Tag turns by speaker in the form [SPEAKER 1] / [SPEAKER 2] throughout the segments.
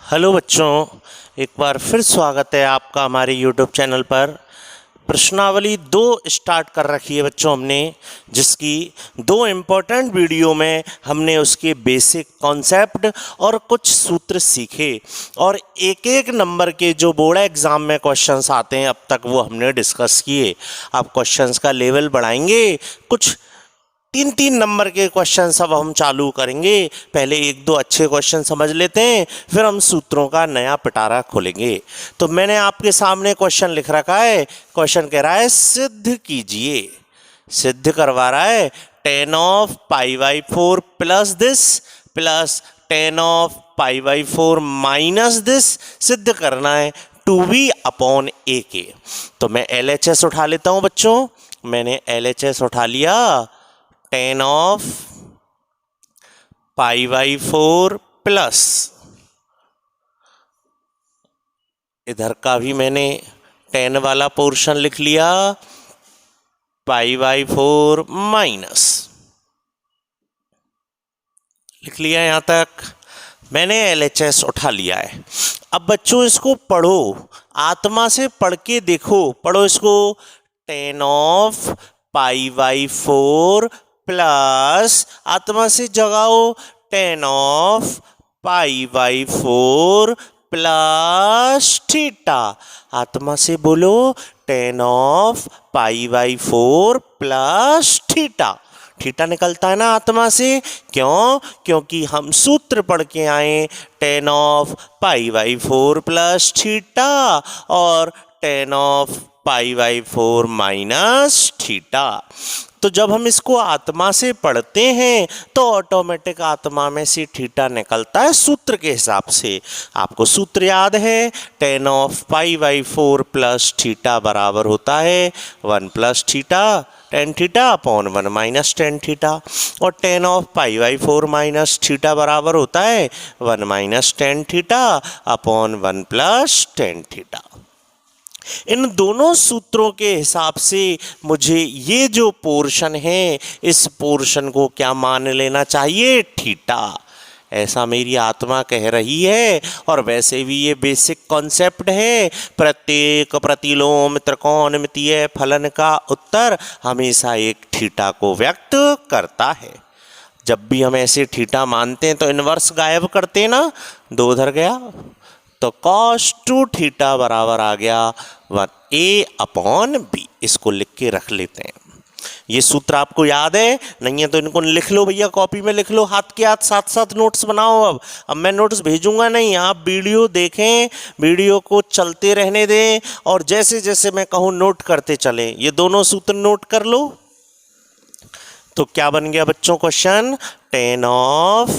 [SPEAKER 1] Hello बच्चों, एक बार फिर स्वागत है आपका हमारे यूट्यूब चैनल पर। प्रश्नावली 2 स्टार्ट कर रखी है बच्चों हमने, जिसकी 2 इम्पोर्टेंट वीडियो में हमने उसके बेसिक कॉन्सेप्ट और कुछ सूत्र सीखे और एक एक नंबर के जो बोर्ड एग्ज़ाम में क्वेश्चंस आते हैं अब तक वो हमने डिस्कस किए। अब क्वेश्चंस का लेवल बढ़ाएंगे, कुछ 3-3 नंबर के क्वेश्चन सब हम चालू करेंगे। पहले 1-2 अच्छे क्वेश्चन समझ लेते हैं, फिर हम सूत्रों का नया पिटारा खोलेंगे। तो मैंने आपके सामने क्वेश्चन लिख रखा है। क्वेश्चन कह रहा है सिद्ध कीजिए, सिद्ध करवा रहा है tan of π/4 plus this plus tan of π/4 minus this सिद्ध करना है 2v/a के। तो मैं LHS उठा लेता हूं बच्चों, मैंने LHS उठा लिया। tan ऑफ π/4 प्लस, इधर का भी मैंने tan वाला पोर्शन लिख लिया, π/4 माइनस लिख लिया। यहां तक मैंने LHS उठा लिया है। अब बच्चों इसको पढ़ो, आत्मा से पढ़ के देखो, पढ़ो इसको। tan ऑफ π/4 प्लस, आत्मा से जगाओ, tan ऑफ π/4 प्लस थीटा। आत्मा से बोलो tan of π/4 plus theta. Theta निकलता है ना आत्मा से, क्यों? क्योंकि हम सूत्र पढ़ के आए tan ऑफ π/4 प्लस थीटा और tan ऑफ π/4 माइनस थीटा। तो जब हम इसको आत्मा से पढ़ते हैं तो ऑटोमेटिक आत्मा में से थीटा निकलता है सूत्र के हिसाब से। आपको सूत्र याद है, tan ऑफ π/4 प्लस थीटा बराबर होता है 1 plus theta tan theta upon 1 minus tan theta, और tan ऑफ π/4 माइनस थीटा बराबर होता है 1 minus tan theta upon 1 plus tan theta. इन दोनों सूत्रों के हिसाब से मुझे ये जो पोर्शन है, इस पोर्शन को क्या मान लेना चाहिए? थीटा। ऐसा मेरी आत्मा कह रही है। और वैसे भी ये बेसिक कॉन्सेप्ट है, प्रत्येक प्रतिलोम त्रिकोणमितीय फलन का उत्तर हमेशा एक थीटा को व्यक्त करता है। जब भी हम ऐसे थीटा मानते हैं तो इनवर्स गायब करते हैं ना, 2 उधर गया, तो cos 2 थीटा बराबर आ गया 1a/b। इसको लिख के रख लेते हैं। ये सूत्र आपको याद है? नहीं है तो इनको लिख लो भैया, कॉपी में लिख लो, हाथ के हाथ साथ साथ नोट्स बनाओ। अब मैं नोट्स भेजूंगा नहीं, आप वीडियो देखें, वीडियो को चलते रहने दें और जैसे जैसे मैं कहूँ नोट करते चलें। ये दोनों सूत्र नोट कर लो। तो क्या बन गया बच्चों क्वेश्चन? tan ऑफ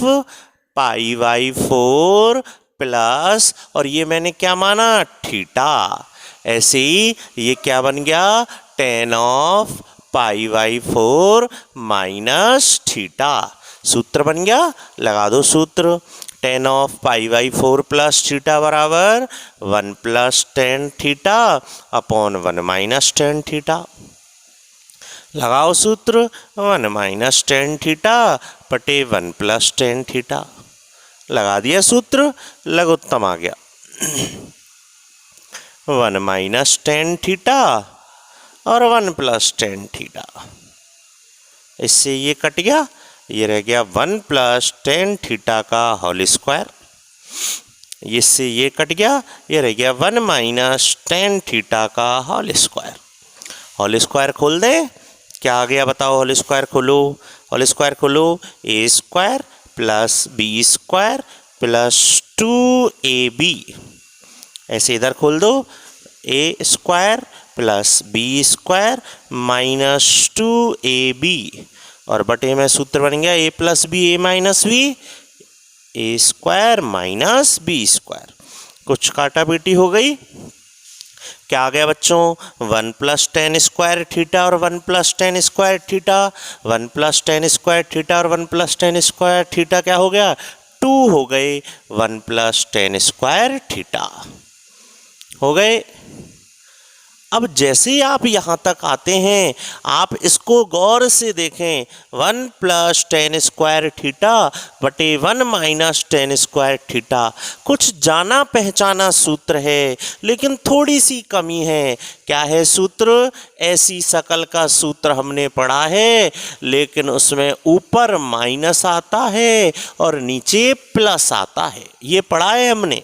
[SPEAKER 1] π/4 प्लस, और ये मैंने क्या माना? थीटा। ऐसे ही ये क्या बन गया? tan of π/4 minus theta. सूत्र बन गया, लगा दो सूत्र। tan ऑफ π/4 प्लस थीटा बराबर 1 plus tan theta upon 1 minus tan theta. लगाओ सूत्र, 1 माइनस tan थीटा बटे 1 प्लस tan थीटा। लगा दिया सूत्र, लघुत्तम आ गया 1 माइनस tan थीटा और 1 प्लस tan थीटा। इससे ये कट गया, ये रह गया 1 प्लस tan थीटा का होल स्क्वायर। इससे ये कट गया, ये रह गया 1 माइनस tan थीटा का होल स्क्वायर। होल स्क्वायर खोल दें, क्या आ गया बताओ? होल स्क्वायर खोलो, होल स्क्वायर खोलो, a square plus b square plus 2ab। ऐसे इधर खोल दो, a square plus b square minus 2ab, और बटे में सूत्र बन गया a plus b a minus b, a square minus b square. कुछ काटा पीटी हो गई। क्या आ गया बच्चों? 1 प्लस tan स्क्वायर थीटा और 1 plus tan square theta, 1 plus tan square theta और 1 प्लस tan स्क्वायर थीटा क्या हो गया? 2 हो गए 1 प्लस tan स्क्वायर थीटा हो गए। अब जैसे ही आप यहाँ तक आते हैं, आप इसको गौर से देखें। 1 प्लस टेन स्क्वायर थीटा बटे 1 माइनस टेन स्क्वायर थीटा, कुछ जाना पहचाना सूत्र है, लेकिन थोड़ी सी कमी है। क्या है सूत्र? ऐसी शकल का सूत्र हमने पढ़ा है, लेकिन उसमें ऊपर माइनस आता है और नीचे प्लस आता है। ये पढ़ा है हमने।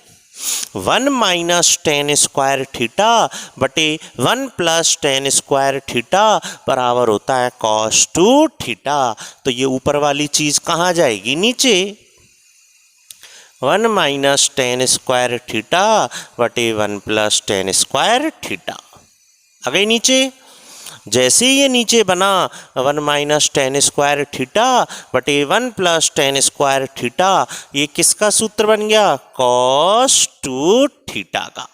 [SPEAKER 1] 1 माइनस टेन स्क्वायर थीटा बटे 1 प्लस टेन स्क्वायर थीटा बराबर होता है कॉस 2 थीटा। तो ये ऊपर वाली चीज कहाँ जाएगी? नीचे। 1 माइनस टेन स्क्वायर थीटा बटे 1 प्लस टेन स्क्वायर थीटा आ गई नीचे। जैसे ये नीचे बना 1 माइनस टेन स्क्वायर थीटा बटे 1 प्लस टेन स्क्वायर थीटा, ये किसका सूत्र बन गया? कॉस 2 थीटा का।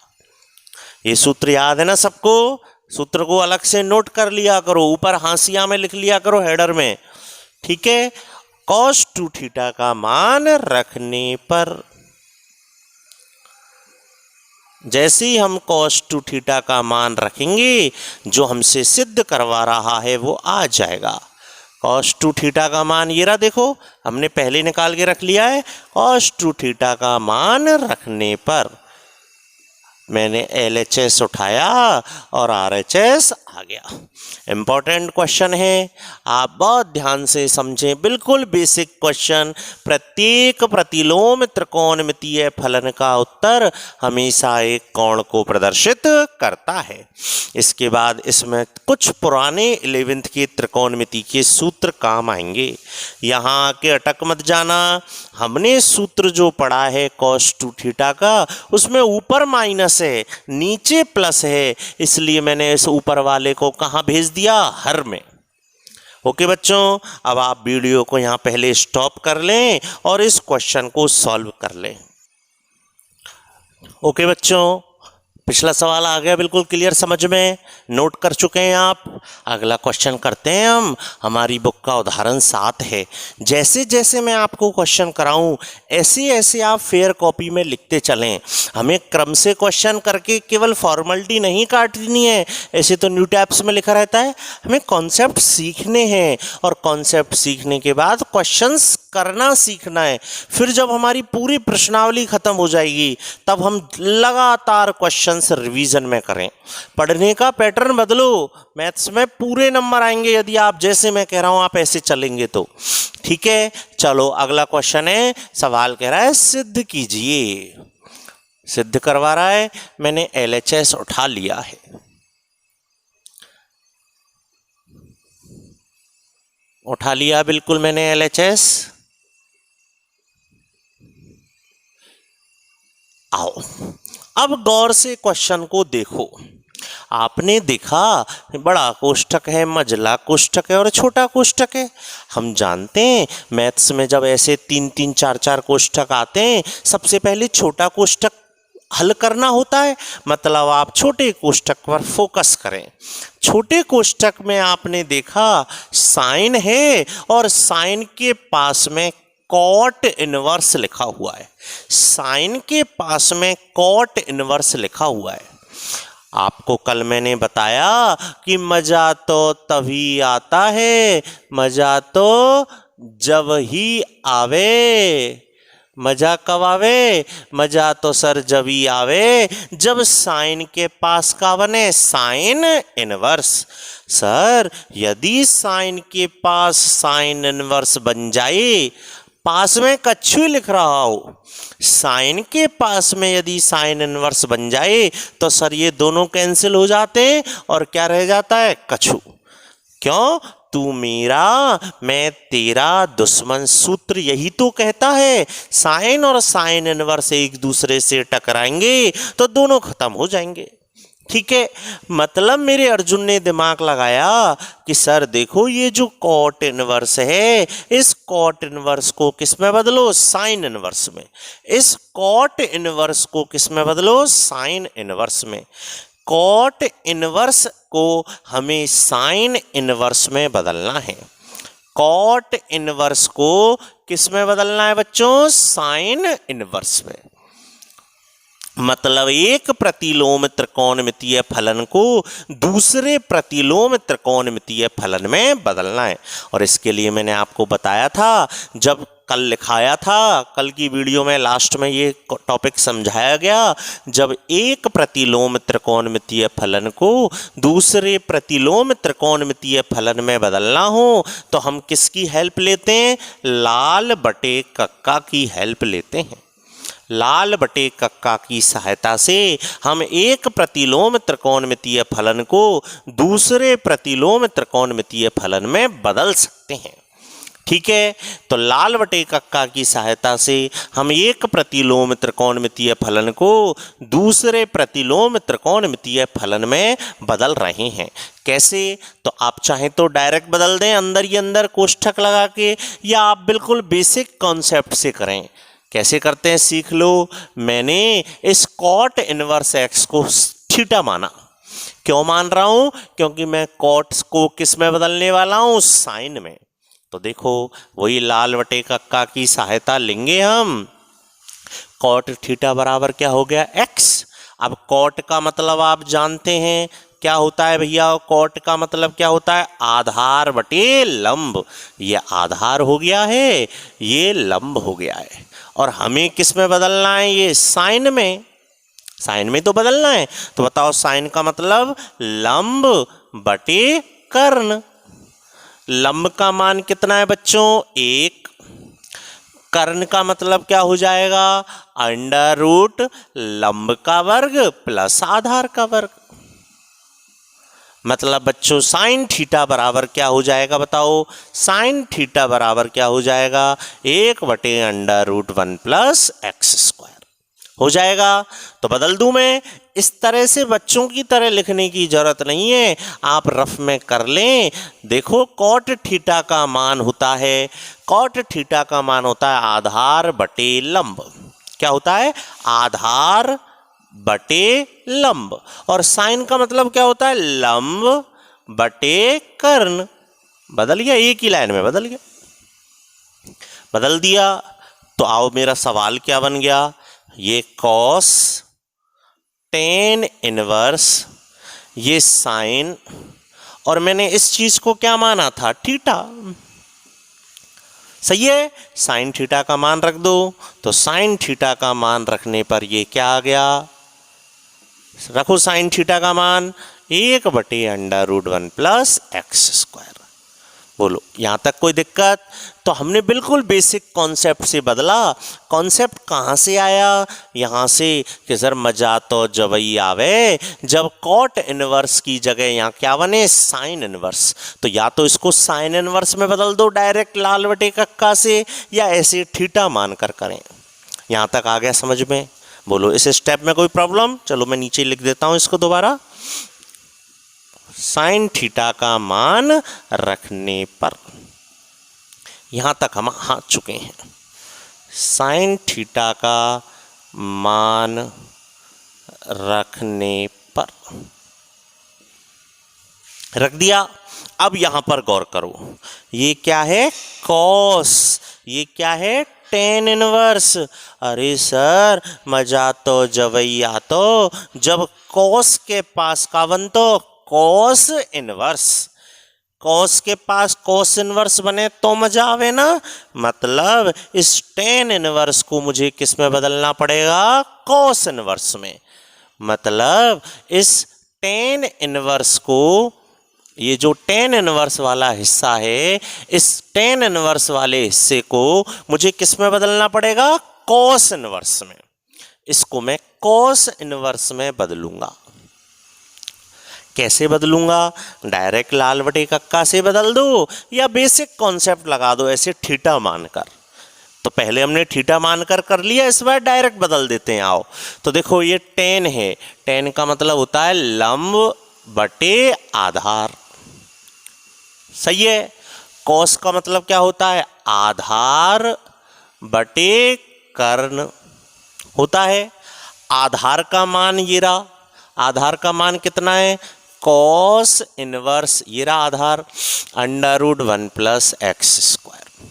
[SPEAKER 1] ये सूत्र याद है ना सबको? सूत्र को अलग से नोट कर लिया करो, ऊपर हाशिया में लिख लिया करो, हेडर में। ठीक है। कॉस 2 थीटा का मान रखने पर, जैसे ही हम cos 2 थीटा का मान रखेंगे, जो हमसे सिद्ध करवा रहा है वो आ जाएगा। cos 2 थीटा का मान ये रहा, देखो हमने पहले निकाल के रख लिया है। cos 2 थीटा का मान रखने पर मैंने LHS उठाया और RHS आ गया। इम्पॉर्टेंट क्वेश्चन है, आप बहुत ध्यान से समझें। बिल्कुल बेसिक क्वेश्चन। प्रत्येक प्रतिलोम त्रिकोणमितीय फलन का उत्तर हमेशा एक कोण को प्रदर्शित करता है। इसके बाद इसमें कुछ पुराने 11th के त्रिकोणमिति के सूत्र काम आएंगे। यहाँ आके अटक मत जाना। हमने सूत्र जो पढ़ा है cos 2 थीटा का, उसमें ऊपर माइनस है, नीचे प्लस है, इसलिए मैंने इस ऊपर वाले को कहाँ भेज दिया? हर में। ओके बच्चों, अब आप वीडियो को यहाँ पहले स्टॉप कर लें और इस क्वेश्चन को सॉल्व कर लें। ओके बच्चों, पिछला सवाल आ गया बिल्कुल क्लियर समझ में, नोट कर चुके हैं आप। अगला क्वेश्चन करते हैं हम। हमारी बुक का उदाहरण 7 है। जैसे जैसे मैं आपको क्वेश्चन कराऊं, ऐसे ऐसे आप फेयर कॉपी में लिखते चलें। हमें क्रम से क्वेश्चन करके केवल फॉर्मेलिटी नहीं काटनी है, ऐसे तो न्यू टैब्स में लिखा रहता है। हमें कॉन्सेप्ट सीखने हैं और कॉन्सेप्ट सीखने के बाद क्वेश्चंस करना सीखना है। फिर जब हमारी पूरी प्रश्नावली खत्म हो जाएगी, तब हम लगातार क्वेश्चंस रिवीजन में करें। पढ़ने का पैटर्न बदलो, मैथ्स में पूरे नंबर आएंगे यदि आप जैसे मैं कह रहा हूं आप ऐसे चलेंगे तो। ठीक है, चलो अगला क्वेश्चन है। सवाल कह रहा है सिद्ध कीजिए। सिद्ध करवा रहा है। मैंने LHS उठा लिया है। उठा लिया बिल्कुल मैंने LHS। आओ अब गौर से क्वेश्चन को देखो। आपने देखा बड़ा कोष्ठक है, मझला कोष्ठक है और छोटा कोष्ठक है। हम जानते हैं मैथ्स में जब ऐसे 3-3, 4-4 कोष्ठक आते हैं, सबसे पहले छोटा कोष्ठक हल करना होता है। मतलब आप छोटे कोष्ठक पर फोकस करें। छोटे कोष्ठक में आपने देखा साइन है और साइन के पास में कॉट इनवर्स लिखा हुआ है। साइन के पास में कॉट इनवर्स लिखा हुआ है। आपको कल मैंने बताया कि मजा तो तभी आता है, मजा तो जब ही आवे। मजा कब आवे? मजा तो सर जब ही आवे जब साइन के पास का बने साइन इनवर्स। सर यदि साइन के पास साइन इनवर्स बन जाए, पास में कछु लिख रहा हो, साइन के पास में यदि साइन इनवर्स बन जाए तो सर ये दोनों कैंसिल हो जाते हैं और क्या रह जाता है? कछु। क्यों? तू मेरा मैं तेरा दुश्मन। सूत्र यही तो कहता है। साइन और साइन इनवर्स एक दूसरे से टकराएंगे तो दोनों खत्म हो जाएंगे। ठीक है, मतलब मेरे अर्जुन ने दिमाग लगाया कि सर देखो ये जो कॉट इनवर्स है, इस कॉट इनवर्स को किस में बदलो? साइन इनवर्स में। इस कॉट इनवर्स को किस में बदलो? साइन इनवर्स में। कॉट इनवर्स को हमें साइन इनवर्स में बदलना है। कॉट इनवर्स को किस में बदलना है बच्चों? साइन इनवर्स में। मतलब एक प्रतिलोम त्रिकोणमितीय फलन को दूसरे प्रतिलोम त्रिकोणमितीय फलन में बदलना है। और इसके लिए मैंने आपको बताया था, जब कल लिखाया था, कल की वीडियो में लास्ट में ये टॉपिक समझाया गया, जब एक प्रतिलोम त्रिकोणमितीय फलन को दूसरे प्रतिलोम त्रिकोणमितीय फलन में बदलना हो तो हम किसकी हेल्प लेते हैं? लाल बटे कक्का की हेल्प लेते हैं। लाल बटे कक्का की सहायता से हम एक प्रतिलोम त्रिकोणमितीय फलन को दूसरे प्रतिलोम त्रिकोणमितीय फलन में बदल सकते हैं। ठीक है, तो लाल बटे कक्का की सहायता से हम एक प्रतिलोम त्रिकोणमितीय फलन को दूसरे प्रतिलोम त्रिकोणमितीय फलन में बदल रहे हैं। कैसे? तो आप चाहें तो डायरेक्ट बदल दें अंदर ही अंदर कोष्ठक लगा के, या आप बिल्कुल बेसिक कॉन्सेप्ट से करें। कैसे करते हैं सीख लो। मैंने इस कॉट इनवर्स एक्स को थीटा माना। क्यों मान रहा हूं? क्योंकि मैं कॉट को किस में बदलने वाला हूं? साइन में। तो देखो, वही लाल बटे कक्का की सहायता लेंगे हम। कॉट थीटा बराबर क्या हो गया? एक्स। अब कॉट का मतलब आप जानते हैं क्या होता है भैया? कॉट का मतलब क्या होता है? आधार बटे लंब। ये आधार हो गया है, ये लंब हो गया है। और हमें किस में बदलना है? ये साइन में। साइन में तो बदलना है। तो बताओ, साइन का मतलब लंब बटे कर्ण। लंब का मान कितना है बच्चों? 1। कर्ण का मतलब क्या हो जाएगा? अंडर रूट लंब का वर्ग प्लस आधार का वर्ग। मतलब बच्चों साइन थीटा बराबर क्या हो जाएगा? बताओ, साइन थीटा बराबर क्या हो जाएगा? 1/√1 प्लस एक्स स्क्वायर हो जाएगा। तो बदल दूं मैं? इस तरह से बच्चों की तरह लिखने की जरूरत नहीं है, आप रफ में कर लें। देखो, कॉट थीटा का मान होता है, कॉट थीटा का मान होता है आधार बटे लंब। क्या होता है? आधार बटे लंब। और साइन का मतलब क्या होता है? लंब बटे कर्ण। बदल गया, एक ही लाइन में बदल गया। बदल दिया। तो आओ, मेरा सवाल क्या बन गया? ये कॉस टेन इनवर्स, ये साइन, और मैंने इस चीज को क्या माना था? थीटा। सही है, साइन थीटा का मान रख दो। तो साइन थीटा का मान रखने पर ये क्या आ गया? रखो साइन थीटा का मान 1/√1 प्लस एक्स स्क्वायर। बोलो, यहां तक कोई दिक्कत? तो हमने बिल्कुल बेसिक कॉन्सेप्ट से बदला। कॉन्सेप्ट कहाँ से आया? यहाँ से कि सर मजा तो जबई आवे जब कॉट इनवर्स की जगह यहाँ क्या बने? Sine inverse. तो या तो इसको साइन इनवर्स में बदल दो डायरेक्ट लाल बटे कक्का से, या ऐसे थीटा मानकर करें। यहाँ तक आ गया समझ में? बोलो, इस स्टेप में कोई प्रॉब्लम? चलो मैं नीचे लिख देता हूँ इसको दोबारा। साइन थीटा का मान रखने पर, यहां तक हम आ चुके हैं। साइन थीटा का मान रखने पर रख दिया। अब यहां पर गौर करो, ये क्या है? कॉस। ये क्या है? Tan inverse. अरे सर मजा तो जवैया तो जब कॉस के पास का बन तो कॉस इनवर्स, कॉस के पास कॉस इनवर्स बने तो मजा आवे ना। मतलब इस टेन इनवर्स को मुझे किस में बदलना पड़ेगा? कॉस इनवर्स में। मतलब इस टेन इनवर्स को, ये जो टेन इनवर्स वाला हिस्सा है, इस टेन इनवर्स वाले हिस्से को मुझे किस में बदलना पड़ेगा? कॉस इनवर्स में। इसको मैं कॉस इनवर्स में बदलूंगा। कैसे बदलूंगा? डायरेक्ट लाल बटे कक्का से बदल दो, या बेसिक कॉन्सेप्ट लगा दो ऐसे थीटा मानकर। तो पहले हमने थीटा मानकर कर लिया, इस बार डायरेक्ट बदल देते हैं। आओ, तो देखो ये टेन है, टेन का मतलब होता है लंब बटे आधार। सही है। कॉस का मतलब क्या होता है? आधार बटे कर्ण होता है। आधार का मान ये रहा, आधार का मान कितना है? कॉस इनवर्स, ये रहा आधार, √1 प्लस एक्स स्क्वायर।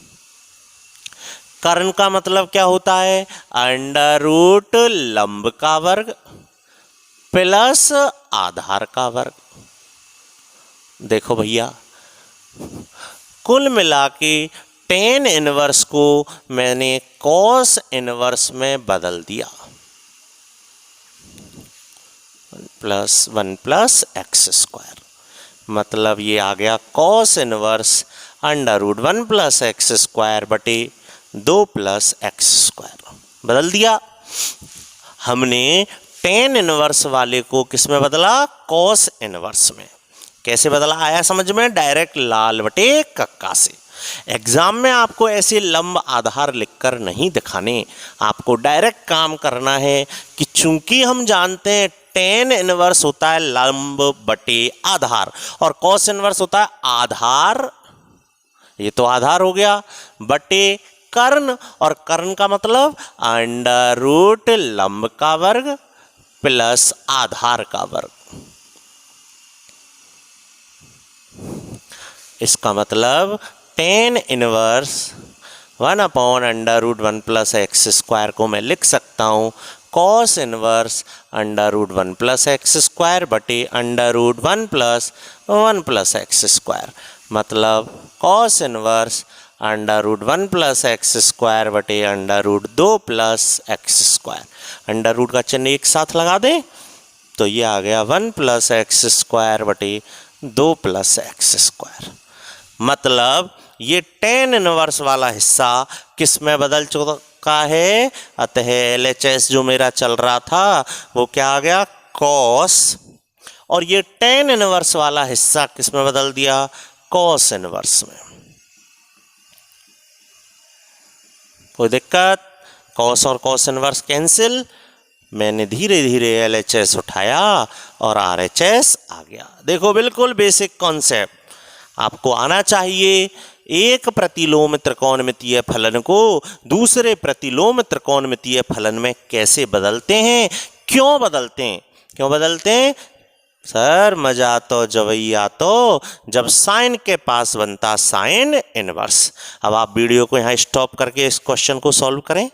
[SPEAKER 1] कर्ण का मतलब क्या होता है? अंडर रूट लंब का वर्ग प्लस आधार का वर्ग। देखो भैया, कुल मिला के टेन इनवर्स को मैंने कॉस इनवर्स में बदल दिया। वन प्लस एक्स स्क्वायर, मतलब ये आ गया cos inverse under root 1 plus x square बटे 2 प्लस एक्स स्क्वायर। बदल दिया हमने टेन इनवर्स वाले को किस में बदला? कॉस इनवर्स में। कैसे बदला आया समझ में? डायरेक्ट लाल बटे कक्का से। एग्जाम में आपको ऐसे लंब आधार लिखकर नहीं दिखाने, आपको डायरेक्ट काम करना है कि चूंकि हम जानते हैं टेन इनवर्स होता है लंब बटे आधार और कॉस इनवर्स होता है आधार, ये तो आधार हो गया, बटे कर्ण, और कर्ण का मतलब अंडर रूट लंब का वर्ग प्लस आधार का वर्ग। इसका मतलब tan inverse 1 upon under root 1 plus x square को मैं लिख सकता हूँ cos inverse under root 1 plus x square बटे under root 1 plus x square. मतलब cos inverse under root 1 plus x square बटे under root 2 plus x square. Under root का चिन्ह एक साथ लगा दें तो ये आ गया 1 प्लस एक्स स्क्वायर बटे 2 प्लस एक्स स्क्वायर। मतलब ये टेन इनवर्स वाला हिस्सा किस में बदल चुका है? अतः LHS जो मेरा चल रहा था वो क्या आ गया? कॉस, और ये टेन इनवर्स वाला हिस्सा किस में बदल दिया? कॉस इनवर्स में। कोई दिक्कत? कॉस और कॉस इनवर्स कैंसिल। मैंने धीरे धीरे LHS उठाया और RHS आ गया। देखो बिल्कुल बेसिक कॉन्सेप्ट आपको आना चाहिए। एक प्रतिलोम त्रिकोणमितीय फलन को दूसरे प्रतिलोम त्रिकोणमितीय फलन में कैसे बदलते हैं, क्यों बदलते हैं? क्यों बदलते हैं सर? मजा तो जवैया तो जब साइन के पास बनता साइन इनवर्स। अब आप वीडियो को यहाँ स्टॉप करके इस क्वेश्चन को सॉल्व करें।